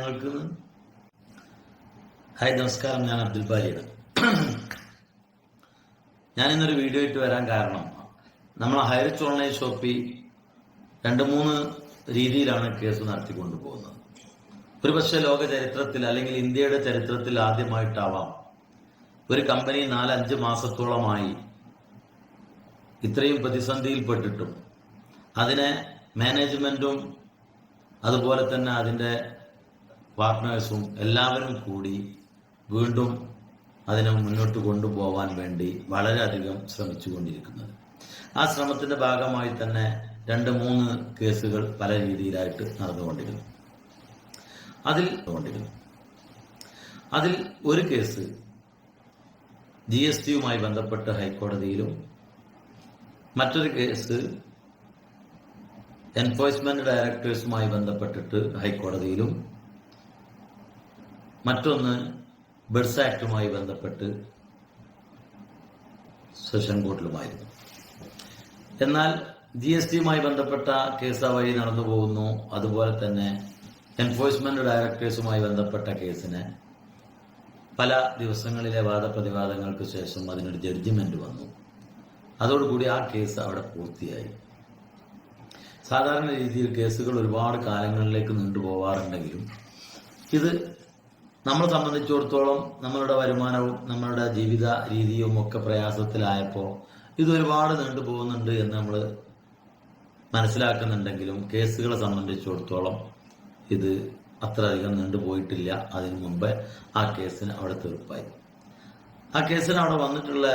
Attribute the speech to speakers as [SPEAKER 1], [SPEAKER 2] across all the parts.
[SPEAKER 1] ഞങ്ങൾക്ക്? ഹായ്, നമസ്കാരം. ഞാൻ അബ്ദുൽ ബാരിയാണ്. ഞാനിന്നൊരു വീഡിയോ ഇട്ട് വരാൻ കാരണം, നമ്മൾ ഹൈറിച്ച് ഓൺലൈൻ ഷോപ്പിൽ 2-3 രീതിയിലാണ് കേസ് നടത്തിക്കൊണ്ടു പോകുന്നത്. ഒരു പക്ഷേ ലോക ചരിത്രത്തിൽ അല്ലെങ്കിൽ ഇന്ത്യയുടെ ചരിത്രത്തിൽ ആദ്യമായിട്ടാവാം ഒരു കമ്പനി 4-5 മാസത്തോളമായി ഇത്രയും പ്രതിസന്ധിയിൽപ്പെട്ടിട്ടും അതിനെ മാനേജ്മെന്റും അതുപോലെ തന്നെ അതിൻ്റെ പാർട്ട്നേഴ്സും എല്ലാവരും കൂടി വീണ്ടും അതിനെ മുന്നോട്ട് കൊണ്ടുപോകാൻ വേണ്ടി വളരെയധികം ശ്രമിച്ചുകൊണ്ടിരിക്കുന്നത്. ആ ശ്രമത്തിന്റെ ഭാഗമായി തന്നെ 2-3 കേസുകൾ പല രീതിയിലായിട്ട് നടന്നുകൊണ്ടിരുന്നു. അതിൽ ഒരു കേസ് GSTയുമായി ബന്ധപ്പെട്ട് ഹൈക്കോടതിയിലും, മറ്റൊരു കേസ് എൻഫോഴ്സ്മെന്റ് ഡയറക്ടേഴ്സുമായി ബന്ധപ്പെട്ടിട്ട് ഹൈക്കോടതിയിലും, മറ്റൊന്ന് ബെഡ്സ് ആക്ടുമായി ബന്ധപ്പെട്ട് സെഷൻ കോർട്ടിലുമായിരുന്നു. എന്നാൽ GSTയുമായി ബന്ധപ്പെട്ട കേസ് വഴി നടന്നു പോകുന്നു. അതുപോലെ തന്നെ എൻഫോഴ്സ്മെന്റ് ഡയറക്ടേഴ്സുമായി ബന്ധപ്പെട്ട കേസിന് പല ദിവസങ്ങളിലെ വാദപ്രതിവാദങ്ങൾക്ക് ശേഷം അതിനൊരു ജഡ്ജിമെന്റ് വന്നു. അതോടുകൂടി ആ കേസ് അവിടെ പൂർത്തിയായി. സാധാരണ രീതിയിൽ കേസുകൾ ഒരുപാട് കാലങ്ങളിലേക്ക് നീണ്ടുപോകാറുണ്ടെങ്കിലും ഇത് നമ്മളെ സംബന്ധിച്ചിടത്തോളം നമ്മളുടെ വരുമാനവും നമ്മളുടെ ജീവിത രീതിയും ഒക്കെ പ്രയാസത്തിലായപ്പോൾ ഇത് ഒരുപാട് നീണ്ടുപോകുന്നുണ്ട് എന്ന് നമ്മൾ മനസ്സിലാക്കുന്നുണ്ടെങ്കിലും കേസുകളെ സംബന്ധിച്ചിടത്തോളം ഇത് അത്രയധികം നീണ്ടുപോയിട്ടില്ല. അതിനു മുമ്പ് ആ കേസിന് അവിടെ തീർപ്പായി. ആ കേസിന് അവിടെ വന്നിട്ടുള്ള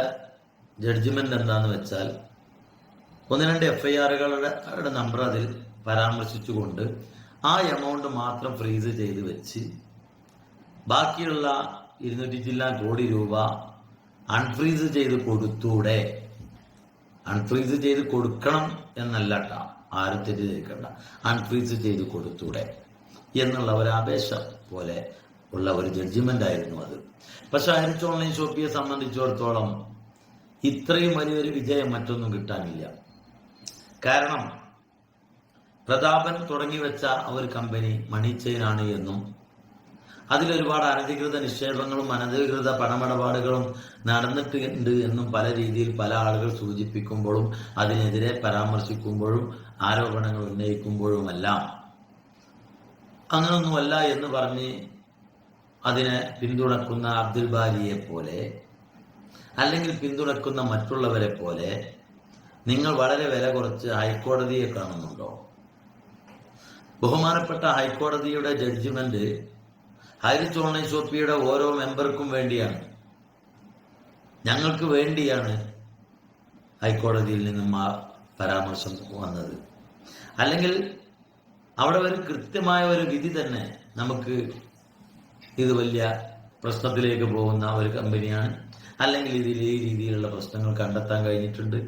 [SPEAKER 1] ജഡ്ജിമെന്റ് എന്താന്ന് വെച്ചാൽ 1-2 FIRകളുടെ നമ്പർ അതിൽ പരാമർശിച്ചുകൊണ്ട് ആ എമൗണ്ട് മാത്രം ഫ്രീസ് ചെയ്ത് വെച്ച് ബാക്കിയുള്ള 200 കോടി രൂപ അൺഫ്രീസ് ചെയ്ത് കൊടുത്തൂടെ? അൺഫ്രീസ് ചെയ്ത് കൊടുക്കണം എന്നല്ല കേട്ടോ, ആരും തെറ്റിദ്ധരിക്കണ്ട. അൺഫ്രീസ് ചെയ്ത് കൊടുത്തൂടെ എന്നുള്ള ഒരു അപേക്ഷ പോലെ ഉള്ള ഒരു ജഡ്ജിമെന്റ് ആയിരുന്നു അത്. പക്ഷെ ഹൈറിച്ച് ഓൺലൈൻ ഷോപ്പിയെ സംബന്ധിച്ചിടത്തോളം ഇത്രയും വലിയൊരു വിജയം മറ്റൊന്നും കിട്ടാനില്ല. കാരണം പ്രതാപൻ തുടങ്ങി വെച്ച ഒരു കമ്പനി മണി ചെയിൻ ആണ് എന്നും അതിലൊരുപാട് അനധികൃത നിക്ഷേപങ്ങളും അനധികൃത പണമിടപാടുകളും നടന്നിട്ടുണ്ട് എന്നും പല രീതിയിൽ പല ആളുകൾ സൂചിപ്പിക്കുമ്പോഴും അതിനെതിരെ പരാമർശിക്കുമ്പോഴും ആരോപണങ്ങൾ ഉന്നയിക്കുമ്പോഴുമെല്ലാം അങ്ങനൊന്നുമല്ല എന്ന് പറഞ്ഞ് അതിനെ പിന്തുണക്കുന്ന അബ്ദുൽ ബാരിയെ പോലെ അല്ലെങ്കിൽ പിന്തുണക്കുന്ന മറ്റുള്ളവരെ പോലെ നിങ്ങൾ വളരെ വില കുറച്ച് ഹൈക്കോടതിയെ കാണുന്നുണ്ടോ? ബഹുമാനപ്പെട്ട ഹൈക്കോടതിയുടെ ജഡ്ജിമെന്റ് ഹൈറിച്ച് ഓൺലൈൻ ഷോപ്പിയുടെ ഓരോ മെമ്പർക്കും വേണ്ടിയാണ്, ഞങ്ങൾക്ക് വേണ്ടിയാണ് ഹൈക്കോടതിയിൽ നിന്നും ആ പരാമർശം വന്നത്. അല്ലെങ്കിൽ അവിടെ ഒരു കൃത്യമായ ഒരു വിധി തന്നെ നമുക്ക് ഇത് വലിയ പ്രശ്നത്തിലേക്ക് പോകുന്ന ഒരു കമ്പനിയാണ്, അല്ലെങ്കിൽ ഇതിൽ ഈ രീതിയിലുള്ള പ്രശ്നങ്ങൾ കണ്ടെത്താൻ കഴിഞ്ഞിട്ടുണ്ട്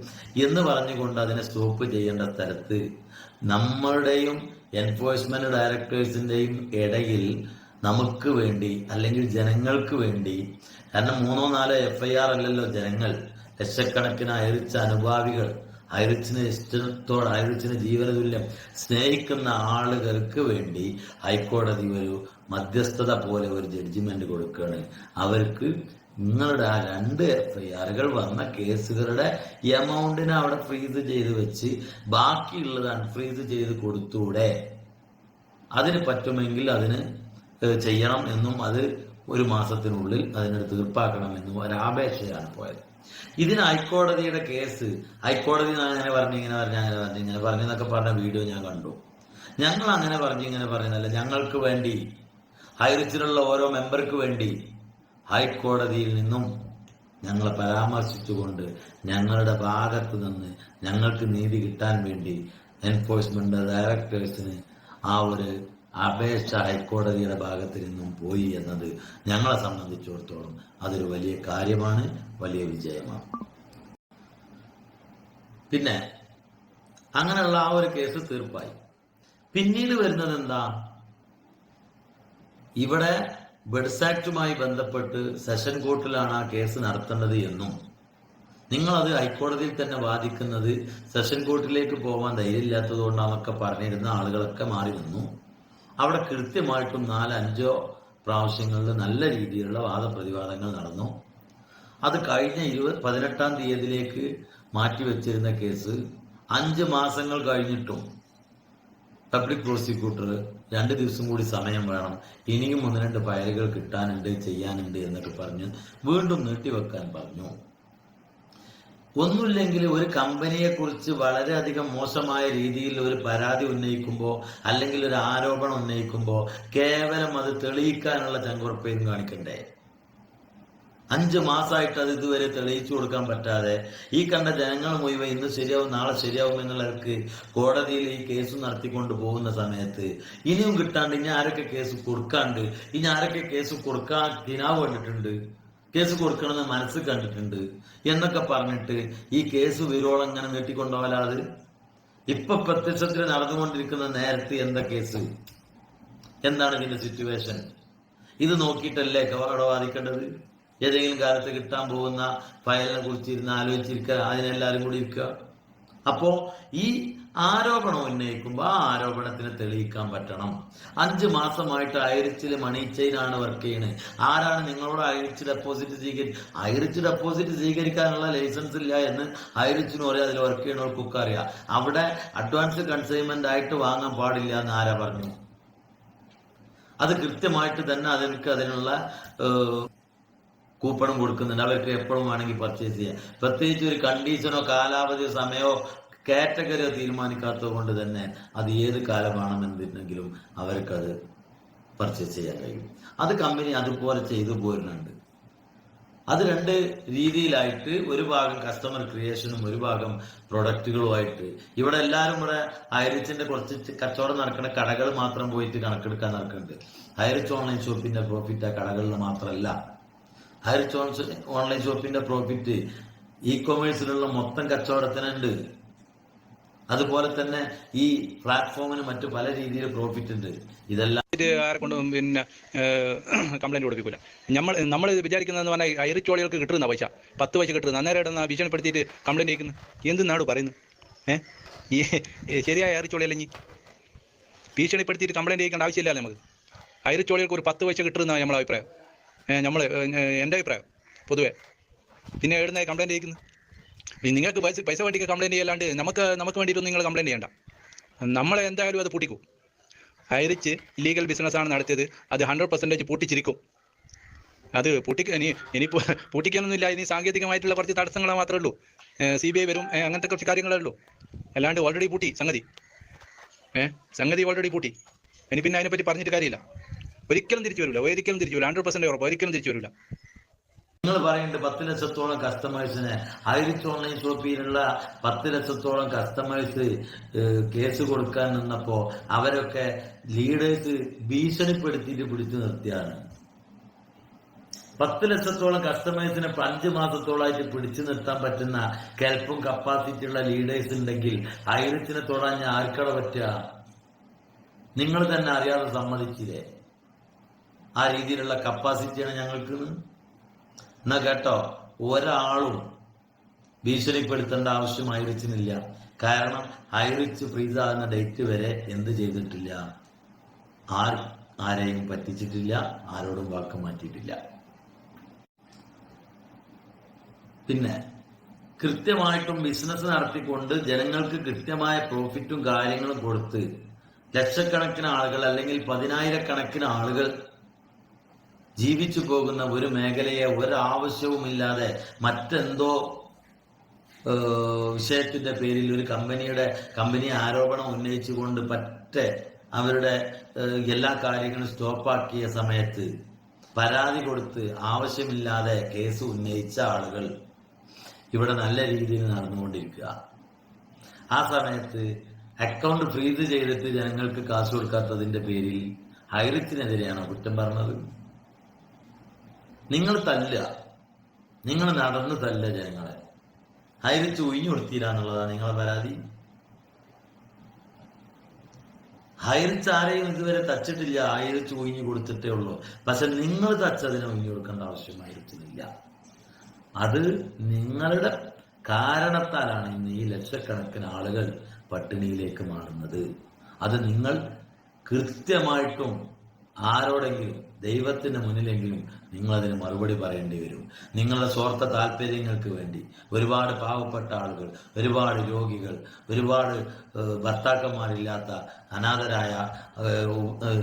[SPEAKER 1] എന്ന് പറഞ്ഞുകൊണ്ട് അതിനെ സ്റ്റോപ്പ് ചെയ്യേണ്ട തരത്ത് നമ്മളുടെയും എൻഫോഴ്സ്മെന്റ് ഡയറക്ടേഴ്സിന്റെയും ഇടയിൽ നമുക്ക് വേണ്ടി അല്ലെങ്കിൽ ജനങ്ങൾക്ക് വേണ്ടി, കാരണം 3-4 FIR അല്ലല്ലോ ജനങ്ങൾ, ലക്ഷക്കണക്കിന് ഹൈറിച്ച് അനുഭാവികൾ, ഹൈറിച്ചിന് ഇഷ്ടത്തോടെ ഹൈറിച്ചിന് ജീവനതുല്യം സ്നേഹിക്കുന്ന ആളുകൾക്ക് വേണ്ടി ഹൈക്കോടതി ഒരു മധ്യസ്ഥത പോലെ ഒരു ജഡ്ജിമെന്റ് കൊടുക്കുകയാണ്. അവർക്ക് നിങ്ങളുടെ ആ 2 FIRകൾ വന്ന കേസുകളുടെ എമൗണ്ടിനെ അവിടെ ഫ്രീസ് ചെയ്ത് വെച്ച് ബാക്കിയുള്ളത് അൺഫ്രീസ് ചെയ്ത് കൊടുത്തൂടെ? അതിന് പറ്റുമെങ്കിൽ അതിന് ചെയ്യണം എന്നും അത് 1 മാസത്തിനുള്ളിൽ അതിനെ തീർപ്പാക്കണമെന്നും ഒരപേക്ഷയാണ് പോയത്. ഇതിന് ഹൈക്കോടതിയുടെ കേസ്, ഹൈക്കോടതി അങ്ങനെ പറഞ്ഞു ഇങ്ങനെ പറഞ്ഞെന്നൊക്കെ പറഞ്ഞ വീഡിയോ ഞാൻ കണ്ടു. ഞങ്ങൾ അങ്ങനെ ഇങ്ങനെ പറഞ്ഞതല്ല, ഞങ്ങൾക്ക് വേണ്ടി ഹൈറിച്ചിലുള്ള ഓരോ മെമ്പർക്ക് വേണ്ടി ഹൈക്കോടതിയിൽ നിന്നും ഞങ്ങളെ പരാമർശിച്ചുകൊണ്ട് ഞങ്ങളുടെ ഭാഗത്ത് നിന്ന് ഞങ്ങൾക്ക് നീതി കിട്ടാൻ വേണ്ടി എൻഫോഴ്സ്മെന്റ് ഡയറക്ടേഴ്സിന് ആ ഒരു അപേക്ഷ ഹൈക്കോടതിയുടെ ഭാഗത്ത് നിന്നും പോയി എന്നത് ഞങ്ങളെ സംബന്ധിച്ചിടത്തോളം അതൊരു വലിയ കാര്യമാണ്, വലിയ വിജയമാണ്. പിന്നെ അങ്ങനെയുള്ള ആ ഒരു കേസ് തീർപ്പായി. പിന്നീട് വരുന്നത് എന്താ? ഇവിടെ ബെഡ്സ് ആക്ടുമായി ബന്ധപ്പെട്ട് സെഷൻ കോർട്ടിലാണ് ആ കേസ് നടത്തേണ്ടത് എന്നും നിങ്ങളത് ഹൈക്കോടതിയിൽ തന്നെ വാദിക്കുന്നത് സെഷൻ കോർട്ടിലേക്ക് പോകാൻ ധൈര്യമില്ലാത്തത് കൊണ്ടാണെന്നൊക്കെ പറഞ്ഞിരുന്ന ആളുകളൊക്കെ മാറി നിന്നു. അവിടെ കൃത്യമായിട്ടും 4-5 പ്രാവശ്യങ്ങളിൽ നല്ല രീതിയിലുള്ള വാദപ്രതിവാദങ്ങൾ നടന്നു. അത് കഴിഞ്ഞ 18-ാം തീയതിയിലേക്ക് മാറ്റിവെച്ചിരുന്ന കേസ് 5 മാസങ്ങൾ കഴിഞ്ഞിട്ടും പബ്ലിക് പ്രോസിക്യൂട്ടർ 2 ദിവസം കൂടി സമയം വേണം, ഇനിയും 1-2 ഫയലുകൾ കിട്ടാനുണ്ട്, ചെയ്യാനുണ്ട് എന്നൊക്കെ പറഞ്ഞ് വീണ്ടും നീട്ടിവെക്കാൻ പറഞ്ഞു. ഒന്നുമില്ലെങ്കിൽ ഒരു കമ്പനിയെ കുറിച്ച് വളരെയധികം മോശമായ രീതിയിൽ ഒരു പരാതി ഉന്നയിക്കുമ്പോൾ അല്ലെങ്കിൽ ഒരു ആരോപണം ഉന്നയിക്കുമ്പോൾ കേവലം അത് തെളിയിക്കാനുള്ള ചങ്കുറപ്പേരും കാണിക്കണ്ടേ? 5 മാസമായിട്ട് അത് ഇതുവരെ തെളിയിച്ചു കൊടുക്കാൻ പറ്റാതെ ഈ കണ്ട ജനങ്ങൾ മുഴുവൻ ഇന്ന് ശരിയാവും നാളെ ശരിയാവും എന്നുള്ളവർക്ക് കോടതിയിൽ ഈ കേസ് നടത്തിക്കൊണ്ട് പോകുന്ന സമയത്ത് ഇനിയും കിട്ടാണ്ട് ഇനി ആരൊക്കെ കേസ് കൊടുക്കാണ്ട്, ഇനി ആരൊക്കെ കേസ് കൊടുക്കാൻ കിനാവ് കണ്ടിട്ടുണ്ട്, കേസ് കൊടുക്കണമെന്ന് മനസ്സ് കണ്ടിട്ടുണ്ട് എന്നൊക്കെ പറഞ്ഞിട്ട് ഈ കേസ് വിരോളം ഇങ്ങനെ നീട്ടിക്കൊണ്ടുപോലാത് ഇപ്പൊ പ്രത്യക്ഷത്തിൽ നടന്നുകൊണ്ടിരിക്കുന്ന നേരത്തെ എന്താ കേസ്, എന്താണ് ഇതിന്റെ സിറ്റുവേഷൻ? ഇത് നോക്കിയിട്ടല്ലേ അവിടെ വാദിക്കേണ്ടത്? ഏതെങ്കിലും കാലത്ത് കിട്ടാൻ പോകുന്ന ഫയലിനെ കുറിച്ച് ഇരുന്ന് ആലോചിച്ചിരിക്കുക, അതിനെല്ലാവരും കൂടി ഇരിക്കുക. അപ്പോ ഈ ആരോപണം ഉന്നയിക്കുമ്പോൾ ആ ആരോപണത്തിന് തെളിയിക്കാൻ പറ്റണം. 5 മാസമായിട്ട് ഐറിച്ചിൽ മണി ചെയിനാണ് വർക്ക് ചെയ്യുന്നത്. ആരാണ് നിങ്ങളോട് ഐറിച്ച് ഡെപ്പോസിറ്റ് സ്വീകരിക്കാനുള്ള ലൈസൻസ് ഇല്ല എന്ന് ഐറിച്ചിനും അറിയാം, അതിൽ വർക്ക് ചെയ്യുന്നവർക്കൊക്കെ അറിയാം. അവിടെ അഡ്വാൻസ് കൺസൈൻമെന്റ് ആയിട്ട് വാങ്ങാൻ പാടില്ല എന്ന് ആരാ പറഞ്ഞു? അത് കൃത്യമായിട്ട് തന്നെ അതിനുള്ള കൂപ്പണും കൊടുക്കുന്നുണ്ട്. അവർക്ക് എപ്പോഴും വേണമെങ്കിൽ പർച്ചേസ് ചെയ്യാം. പ്രത്യേകിച്ച് ഒരു കണ്ടീഷനോ കാലാവധിയോ സമയമോ കാറ്റഗറിയോ തീരുമാനിക്കാത്തത് കൊണ്ട് തന്നെ അത് ഏത് കാലമാണെന്നുണ്ടെങ്കിലും അവർക്കത് പർച്ചേസ് ചെയ്യാൻ കഴിയും. അത് കമ്പനി അതുപോലെ ചെയ്തു പോരുന്നുണ്ട്. അത് 2 രീതിയിലായിട്ട്, ഒരു ഭാഗം കസ്റ്റമർ ക്രിയേഷനും ഒരു ഭാഗം പ്രൊഡക്റ്റുകളുമായിട്ട്. ഇവിടെ എല്ലാവരും ഇവിടെ ഐറിച്ചിന്റെ കുറച്ച് കച്ചവടം നടക്കുന്ന കടകൾ മാത്രം പോയിട്ട് കണക്കെടുക്കാൻ നടക്കുന്നുണ്ട്. ഐറിച്ച് ഓൺലൈൻ ഷോപ്പിന്റെ പ്രോഫിറ്റ് ആ കടകളിൽ മാത്രമല്ല. ഐറിച്ച് ഓൺലൈൻ ഷോപ്പിന്റെ പ്രോഫിറ്റ് ഇ കൊമേഴ്സിലുള്ള മൊത്തം കച്ചവടത്തിനുണ്ട്. അതുപോലെ തന്നെ ഈ പ്ലാറ്റ്ഫോമിന് മറ്റു പല രീതിയിൽ പ്രോഫിറ്റ് ഉണ്ട്. ഇതെല്ലാം
[SPEAKER 2] ആരെ കൊണ്ടും പിന്നെ കംപ്ലൈന്റ് കൊടുപ്പിക്കില്ല. നമ്മൾ വിചാരിക്കുന്നതെന്ന് പറഞ്ഞാൽ ഐറിച്ചോളികൾക്ക് കിട്ടുന്ന പൈസ 10 പൈസ കിട്ടുന്നത് അന്നേരം ഭീഷണിപ്പെടുത്തിയിട്ട് കംപ്ലൈന്റ് ചെയ്യുന്നത് എന്ത് നാട് പറയുന്നു? ഈ ശരിയായ ഐറിച്ചോളി അല്ലെങ്കിൽ ഭീഷണിപ്പെടുത്തിയിട്ട് കംപ്ലൈന്റ് ചെയ്യേണ്ട ആവശ്യമില്ല നമുക്ക്. ഐറിച്ചോളികൾക്ക് ഒരു 10 പൈസ കിട്ടുന്നതാണ് നമ്മളെ അഭിപ്രായം, എൻ്റെ അഭിപ്രായം പൊതുവെ. പിന്നെ എവിടുന്ന കംപ്ലൈന്റ് ചെയ്യുന്നത്? നിങ്ങൾക്ക് പൈസ വേണ്ടിക്ക് കംപ്ലൈന്റ് ചെയ്യല്ലാണ്ട് നമുക്ക് വേണ്ടിയിട്ടൊന്നും നിങ്ങൾ കംപ്ലൈന്റ് ചെയ്യണ്ട. നമ്മളെ എന്തായാലും അത് പൂട്ടിക്കും. ഐറിച്ച് ഇല്ലീഗൽ ബിസിനസ്സാണ് നടത്തിയത്, അത് 100% പൂട്ടിച്ചിരിക്കും. അത് ഇനി പൂട്ടിക്കാനൊന്നുമില്ല. ഇനി സാങ്കേതികമായിട്ടുള്ള കുറച്ച് തടസ്സങ്ങൾ മാത്രമേ ഉള്ളൂ. CBI വരും, അങ്ങനത്തെ കുറച്ച് കാര്യങ്ങളേ ഉള്ളൂ. അല്ലാണ്ട് ഓൾറെഡി പൂട്ടി സംഗതി ഓൾറെഡി പൂട്ടി. ഇനി പിന്നെ അതിനെപ്പറ്റി പറഞ്ഞിട്ട് കാര്യമില്ല. ഒരിക്കലും തിരിച്ചു വരില്ല, 100% ഉറപ്പ്, ഒരിക്കലും തിരിച്ചു വരില്ല.
[SPEAKER 1] നിങ്ങൾ പറയുന്നുണ്ട് 10 ലക്ഷത്തോളം കസ്റ്റമേഴ്സിന് ഐറിച്ച് ഓൺലൈൻ ഷോപ്പിലുള്ള 10 ലക്ഷത്തോളം കസ്റ്റമേഴ്സ് കേസ് കൊടുക്കാൻ നിന്നപ്പോ അവരൊക്കെ ലീഡേഴ്സ് ഭീഷണിപ്പെടുത്തിയിട്ട് പിടിച്ചു നിർത്തിയാണ്. 10 ലക്ഷത്തോളം കസ്റ്റമേഴ്സിനെ 5 മാസത്തോളമായിട്ട് പിടിച്ചു നിർത്താൻ പറ്റുന്ന കെൽപ്പും കപ്പാസിറ്റി ഉള്ള ലീഡേഴ്സ് ഉണ്ടെങ്കിൽ ഐറിച്ചിനെ തൊടാൻ ആർക്കട പറ്റുക? നിങ്ങൾ തന്നെ അറിയാതെ സമ്മതിച്ചില്ലേ? ആ രീതിയിലുള്ള കപ്പാസിറ്റിയാണ് ഞങ്ങൾക്ക്. എന്നാ കേട്ടോ, ഒരാളും ഭീഷണിപ്പെടുത്തേണ്ട ആവശ്യം ഐറിച്ചിനില്ല. കാരണം ഐറിച്ച് ഫ്രീസ് ആകുന്ന ഡേറ്റ് വരെ എന്ത് ചെയ്തിട്ടില്ല, ആരെയും പറ്റിച്ചിട്ടില്ല, ആരോടും വാക്ക് മാറ്റിയിട്ടില്ല. പിന്നെ കൃത്യമായിട്ടും ബിസിനസ് നടത്തിക്കൊണ്ട് ജനങ്ങൾക്ക് കൃത്യമായ പ്രോഫിറ്റും കാര്യങ്ങളും കൊടുത്ത് ലക്ഷക്കണക്കിന് ആളുകൾ അല്ലെങ്കിൽ 10,000-കണക്കിന് ആളുകൾ ജീവിച്ചു പോകുന്ന ഒരു മേഖലയെ ഒരാവശ്യവുമില്ലാതെ മറ്റെന്തോ വിഷയത്തിന്റെ പേരിൽ ഒരു കമ്പനി ആരോപണം ഉന്നയിച്ചുകൊണ്ട് അവരുടെ എല്ലാ കാര്യങ്ങളും സ്റ്റോപ്പാക്കിയ സമയത്ത് പരാതി കൊടുത്ത് ആവശ്യമില്ലാതെ കേസ് ഉന്നയിച്ച ആളുകൾ ഇവിടെ നല്ല രീതിയിൽ നടന്നുകൊണ്ടിരിക്കുക. ആ സമയത്ത് അക്കൗണ്ട് ഫ്രീസ് ചെയ്തിട്ട് ജനങ്ങൾക്ക് കാശ് കൊടുക്കാത്തതിന്റെ പേരിൽ ഐറിച്ചിനെതിരെയാണോ കുറ്റം പറഞ്ഞത്? നിങ്ങൾ നടന്ന് തല്ല ജനങ്ങളെ. ഐറിച്ച് ഒഴിഞ്ഞു കൊടുത്തില്ലാന്നുള്ളതാണ് നിങ്ങളെ പരാതി. ഐറിച്ച് ആരെയും ഇതുവരെ തച്ചിട്ടില്ല, ഐറിച്ച് ഒഴിഞ്ഞു കൊടുത്തിട്ടേ ഉള്ളൂ. പക്ഷെ നിങ്ങൾ തച്ചതിനെ ഒഴിഞ്ഞു കൊടുക്കേണ്ട ആവശ്യം ഐറിച്ചിനില്ല. അത് നിങ്ങളുടെ കാരണത്താലാണ് ഇന്ന് ഈ ലക്ഷക്കണക്കിന് ആളുകൾ പട്ടിണിയിലേക്ക് മാറുന്നത്. അത് നിങ്ങൾ കൃത്യമായിട്ടും ആരോടെങ്കിലും ദൈവത്തിന് മുന്നിലെങ്കിലും നിങ്ങളതിന് മറുപടി പറയേണ്ടി വരും. നിങ്ങളുടെ സ്വാർത്ഥ താല്പര്യങ്ങൾക്ക് വേണ്ടി ഒരുപാട് പാവപ്പെട്ട ആളുകൾ, ഒരുപാട് രോഗികൾ, ഒരുപാട് ഭർത്താക്കന്മാരില്ലാത്ത അനാഥരായ,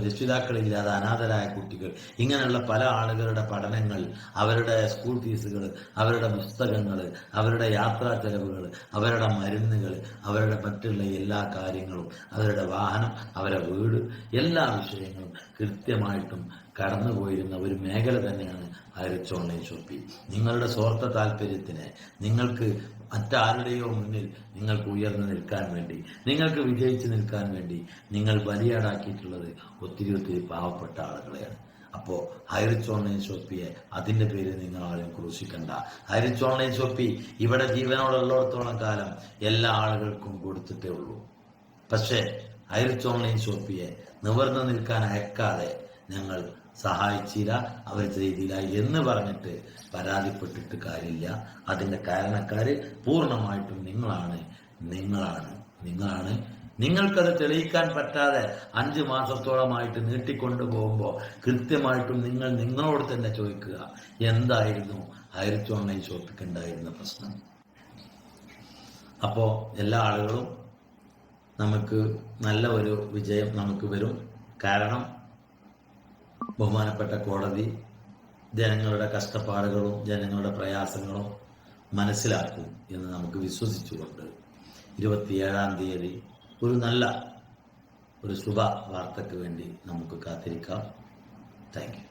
[SPEAKER 1] രക്ഷിതാക്കളില്ലാതെ അനാഥരായ കുട്ടികൾ, ഇങ്ങനെയുള്ള പല ആളുകളുടെ പഠനങ്ങൾ, അവരുടെ സ്കൂൾ ഫീസുകൾ, അവരുടെ പുസ്തകങ്ങൾ, അവരുടെ യാത്രാ ചെലവുകൾ, അവരുടെ മരുന്നുകൾ, അവരുടെ മറ്റുള്ള എല്ലാ കാര്യങ്ങളും, അവരുടെ വാഹനം, അവരുടെ വീട്, എല്ലാ വിഷയങ്ങളും കൃത്യമായിട്ടും കടന്നുപോയിരുന്ന ഒരു മേഖല തന്നെയാണ് ഐറിഷ് ഓൺലൈൻ ഷോപ്പിംഗ്. നിങ്ങളുടെ സ്വാർത്ഥ താല്പര്യത്തിന്, നിങ്ങൾക്ക് മറ്റാരുടെയോ മുന്നിൽ നിങ്ങൾക്ക് ഉയർന്നു നിൽക്കാൻ വേണ്ടി, നിങ്ങൾക്ക് വിജയിച്ചു നിൽക്കാൻ വേണ്ടി നിങ്ങൾ ബലിയാടാക്കിയിട്ടുള്ളത് ഒത്തിരി പാവപ്പെട്ട ആളുകളെയാണ്. അപ്പോൾ ഐറിഷ് ഓൺലൈൻ ഷോപ്പിയെ അതിൻ്റെ പേരിൽ നിങ്ങൾ ആരും ക്രൂശിക്കണ്ട. ഐറിഷ് ഓൺലൈൻ ഷോപ്പി ഇവിടെ ജീവനോടുള്ളിടത്തോളം കാലം എല്ലാ ആളുകൾക്കും കൊടുത്തിട്ടേ ഉള്ളൂ. പക്ഷേ ഐറിഷ് ഓൺലൈൻ ഷോപ്പിയെ നിവർന്നു നിൽക്കാൻ അയക്കാതെ ഞങ്ങൾ സഹായിച്ചില്ല, അവർ ചെയ്തില്ല എന്ന് പറഞ്ഞിട്ട് പരാതിപ്പെട്ടിട്ട് കാര്യമില്ല. അതിൻ്റെ കാരണക്കാര് പൂർണ്ണമായിട്ടും നിങ്ങളാണ്. നിങ്ങൾക്കത് തെളിയിക്കാൻ പറ്റാതെ 5 മാസത്തോളമായിട്ട് നീട്ടിക്കൊണ്ടു പോകുമ്പോൾ കൃത്യമായിട്ടും നിങ്ങൾ നിങ്ങളോട് തന്നെ ചോദിക്കുക, എന്തായിരുന്നു ഐറിഷ് ഓൺലൈൻ ഷോപ്പിക്ക് ഉണ്ടായിരുന്ന പ്രശ്നം? അപ്പോൾ എല്ലാ ആളുകളും നമുക്ക് നല്ല ഒരു വിജയം നമുക്ക് വരും. കാരണം ബഹുമാനപ്പെട്ട കോടതി ജനങ്ങളുടെ കഷ്ടപ്പാടുകളും ജനങ്ങളുടെ പ്രയാസങ്ങളും മനസ്സിലാക്കും എന്ന് നമുക്ക് വിശ്വസിച്ചുകൊണ്ട് 27-ാം തീയതി ഒരു നല്ല ഒരു ശുഭ വാർത്തയ്ക്ക് വേണ്ടി നമുക്ക് കാത്തിരിക്കാം. Thank you.